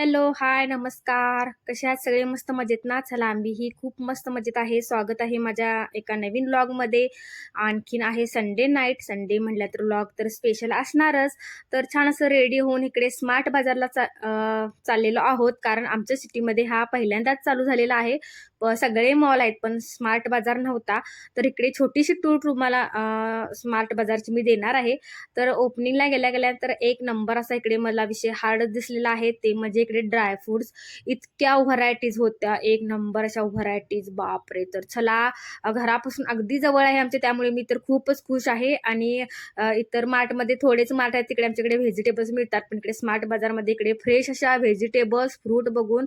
Hello, हाय, नमस्कार. कसे आहात सगळे? मस्त मजेत ना? चला, आम्हीही खूप मस्त मजेत आहे. स्वागत आहे माझ्या एका नवीन व्लॉगमध्ये. आणखीन आहे संडे नाईट. संडे म्हटलं तर व्लॉग तर स्पेशल असणारच. तर छान असं रेडी होऊन इकडे स्मार्ट बाजारला चाललेलो आहोत. कारण आमच्या सिटीमध्ये हा पहिल्यांदाच चालू झालेला आहे. सगळे मॉल आहेत, पण स्मार्ट बाजार नव्हता. तर इकडे छोटीशी टूर तुम्हाला स्मार्ट बाजारची मी देणार आहे. तर ओपनिंगला गेल्या गेल्या तर एक नंबर असा इकडे मला विषय हार्ड दिसलेला आहे, ते म्हणजे इकडे ड्रायफ्रुट्स. इतक्या व्हरायटीज होत्या, एक नंबर अशा व्हरायटीज, बापरे. तर चला, घरापासून अगदी जवळ आहे आमच्या, त्यामुळे मी तर खूपच खुश आहे. आणि इतर मार्टमध्ये थोडेच मार्ट आहेत तिकडे आमच्याकडे व्हेजिटेबल्स मिळतात, पण इकडे स्मार्ट बाजारमध्ये इकडे फ्रेश अशा व्हेजिटेबल्स, फ्रूट बघून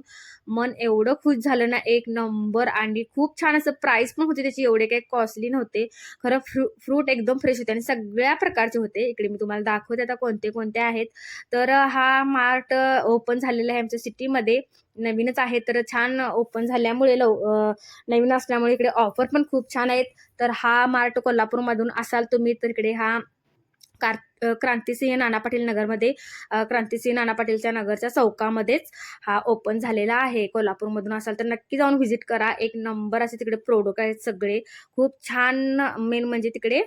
मन एवढं खुश झालं ना, एक नंबर. आणि खूप छान असं प्राइस पण होते त्याची, एवढे काही कॉस्टली नव्हते. खरं फ्रूट एकदम फ्रेश होते आणि सगळ्या प्रकारचे होते. इकडे मी तुम्हाला दाखवते आता कोणते कोणते आहेत. तर हा मार्ट ओपन झालेला आहे आमच्या सिटीमध्ये, नवीनच आहे. तर छान ओपन झाल्यामुळे नवीन असल्यामुळे इकडे ऑफर पण खूप छान आहेत. तर हा मार्ट कोल्हापूरमधून असाल तुम्ही तर इकडे हा क्रांतिसिंह नाना पाटील नगरमध्ये, क्रांतिसिंह नाना पाटीलच्या नगरच्या चौकामध्येच हा ओपन झालेला आहे. कोल्हापूरमधून असाल तर नक्की जाऊन व्हिजिट करा. एक नंबर असे तिकडे प्रोडक्ट आहेत सगळे, खूप छान. मेन म्हणजे तिकडे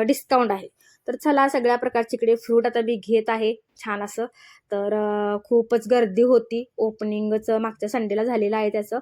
डिस्काउंट आहे. तर चला, सगळ्या प्रकारचे इकडे फ्रूट आता मी घेत आहे छान असं. तर खूपच गर्दी होती. ओपनिंगच मागच्या संडेला झालेलं आहे त्याचं.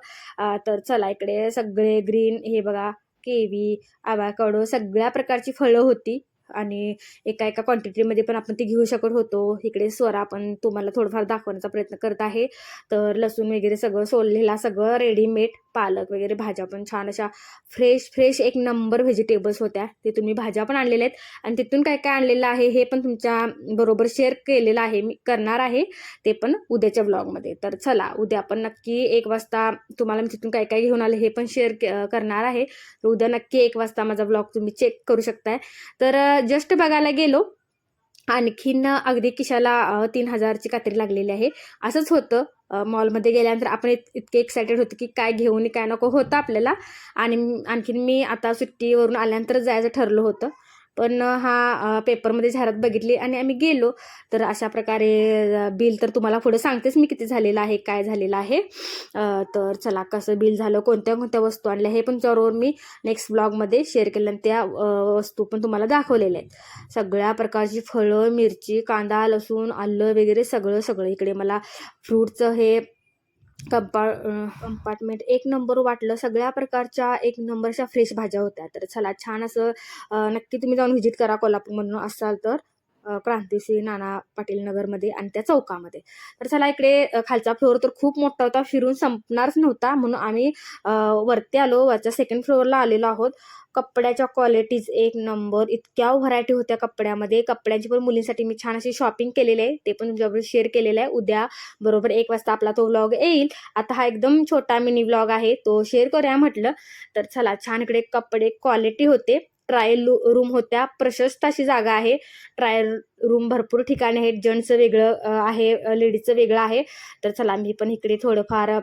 तर चला, इकडे सगळे ग्रीन, हे बघा, केवी, आवाकाडो, सगळ्या प्रकारची फळं होती. आणि एका एका क्वांटिटीमध्ये पण आपण ती घेऊ शकत होतो. इकडे स्वरा पण तुम्हाला थोडंफार दाखवण्याचा प्रयत्न करत आहे. तर लसूण वगैरे सगळं सोललेला, सगळं रेडीमेड, पालक वगैरे, भाज्या पण छान अशा फ्रेश फ्रेश एक नंबर व्हेजिटेबल्स होत्या. ते तुम्ही भाज्या पण आणलेल्या आहेत आणि तिथून काय काय आणलेलं आहे हे पण तुमच्या बरोबर शेअर केलेलं आहे, मी करणार आहे ते पण उद्याच्या व्लॉगमध्ये. तर चला, उद्या आपण नक्की 1 वाजता तुम्हाला मी तिथून काय काय घेऊन आले हे पण शेअर करणार आहे. तर उद्या नक्की 1 वाजता माझा व्लॉग तुम्ही चेक करू शकताय. तर जस्ट बघायला गेलो, आणखीन अगदी खिशाला 3,000ची कात्री लागलेली आहे. असंच होतं, मॉलमध्ये गेल्यानंतर आपण इतके एक्सायटेड होतो की काय घेऊन काय नको होतं आपल्याला. आणि आणखीन मी आता सुट्टीवरून आल्यानंतर जायचं ठरलं होतं, पण हा पेपरमध्ये जाहिरात बघितली आणि आम्ही गेलो. तर अशा प्रकारे बिल तर तुम्हाला पुढे सांगतेच मी किती झालेलं आहे, काय झालेलं आहे. तर चला, कसं बिल झालं, कोणत्या कोणत्या वस्तू आणल्या हे पण त्यावर मी नेक्स्ट ब्लॉगमध्ये शेअर केलं आणि त्या वस्तू पण तुम्हाला दाखवलेल्या आहेत. सगळ्या प्रकारची फळं, मिरची, कांदा, लसूण, आलं वगैरे सगळं सगळं. इकडे मला फ्रूटचं हे कंपार्टमेंट एक नंबर वाटलं. सगळ्या प्रकारच्या एक नंबरच्या फ्रेश भाज्या होत्या. तर चला, छान असं नक्की तुम्ही जाऊन व्हिजिट करा कोल्हापूरमधून असाल तर, क्रांतिसिंह नाना पाटील नगरमध्ये आणि त्या चौकामध्ये. तर चला, इकडे खालचा फ्लोअर तर खूप मोठा होता, फिरून संपणारच नव्हता, म्हणून आम्ही वरती आलो, वरच्या सेकंड फ्लोअरला आलेलो आहोत. कपड्याच्या क्वालिटीज एक नंबर, इतक्या व्हरायटी होत्या कपड्यामध्ये. कपड्यांची पण मुलींसाठी मी छान अशी शॉपिंग केलेली आहे, ते पण तुमच्याबरोबर शेअर केलेलं आहे. उद्या बरोबर 1 वाजता आपला तो व्लॉग येईल. आता हा एकदम छोटा मिनी व्लॉग आहे, तो शेअर करूया म्हटलं. तर चला, छान इकडे कपडे क्वालिटी होते. ट्रायल रूम होत्या, प्रशस्त अशी जागा आहे. ट्रायल रूम भरपूर ठिकाणी आहेत, जेंट्सचं वेगळं आहे, लेडीजचं वेगळं आहे. तर चला, मी पण इकडे थोडंफार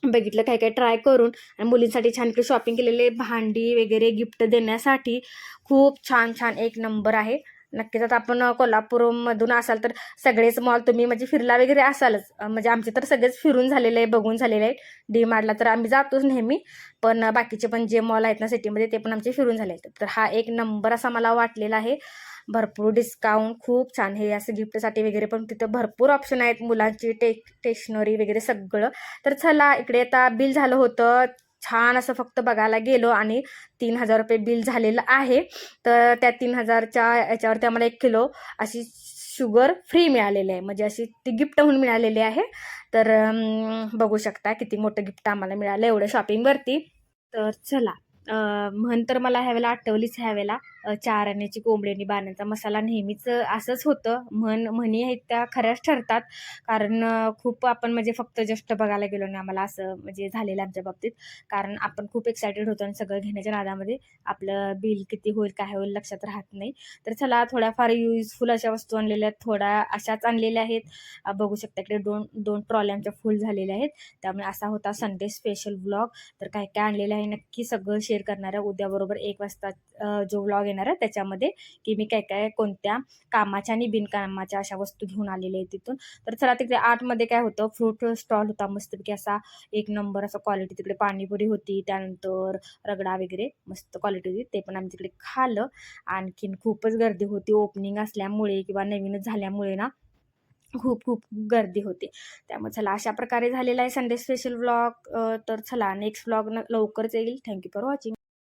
बघितलं काय काय ट्राय करून. आणि मुलींसाठी छान इकडे शॉपिंग केलेले, भांडी वगैरे गिफ्ट देण्यासाठी खूप छान छान एक नंबर आहे. नक्कीच आता आपण कोल्हापूरमधून असाल तर सगळेच मॉल तुम्ही म्हणजे फिरला वगैरे असालच. म्हणजे आमचे तर सगळेच फिरून झालेले आहे, बघून झालेले आहेत. डी मार्टला तर आम्ही जातोच नेहमी, पण बाकीचे पण जे मॉल आहेत ना सिटीमध्ये ते पण आमचे फिरून झाले आहेत. तर हा एक नंबर असा मला वाटलेला आहे. भरपूर डिस्काउंट, खूप छान. हे असं गिफ्टसाठी वगैरे पण तिथं भरपूर ऑप्शन आहेत, मुलांची स्टेशनरी वगैरे सगळं. तर चला, इकडे आता बिल झालं होतं छान असं, फक्त बघायला गेलो आणि 3,000 रुपये बिल झालेलं आहे. तर त्या 3,000च्या याच्यावरती आम्हाला 1 किलो अशी शुगर फ्री मिळालेली आहे, म्हणजे अशी ती गिफ्ट म्हणून मिळालेली आहे. तर बघू शकता किती मोठं गिफ्ट आम्हाला मिळालं एवढं शॉपिंगवरती. तर चला, म्हण तर मला ह्यावेळेला आठवलीच, ह्यावेळेला 4 आण्याची कोंबडी आणि बाण्याचा मसाला. नेहमीच असंच होतं, म्हणी आहेत त्या खऱ्याच ठरतात. कारण खूप आपण म्हणजे फक्त जस्ट बघायला गेलो ना, आम्हाला असं म्हणजे झालेलं आमच्या बाबतीत. कारण आपण खूप एक्सायटेड होतो आणि सगळं घेण्याच्या नादामध्ये आपलं बिल किती होईल काय होईल लक्षात राहत नाही. तर चला, थोड्याफार युजफुल अशा वस्तू आणलेल्या आहेत, थोड्या अशाच आणलेल्या आहेत. बघू शकता, इकडे दोन ट्रॉली आमच्या फुल झालेल्या आहेत. त्यामुळे असा होता संडे स्पेशल व्लॉग. तर काय काय आणलेलं आहे नक्की सगळं शेअर करणार आहे उद्या बरोबर 1 वाजता जो व्लॉग येणार येणार आहे त्याच्यामध्ये, की मी काय काय कोणत्या कामाच्या आणि बिनकामाच्या अशा वस्तू घेऊन आलेल्या आहेत तिथून. तर चला तिकडे आतमध्ये काय होतं, फ्रूट स्टॉल होता मस्तपैकी असा एक नंबर असा क्वालिटी. तिकडे पाणीपुरी होती, त्यानंतर रगडा वगैरे मस्त क्वालिटी होती, ते पण आम्ही तिकडे खाल्लं. आणखीन खूपच गर्दी होती ओपनिंग असल्यामुळे किंवा नवीनच झाल्यामुळे ना खूप खूप गर्दी होती. त्यामुळे चला अशा प्रकारे झालेला आहे संडे स्पेशल व्लॉग. तर चला नेक्स्ट व्लॉग लवकरच येईल. Thank you for watching.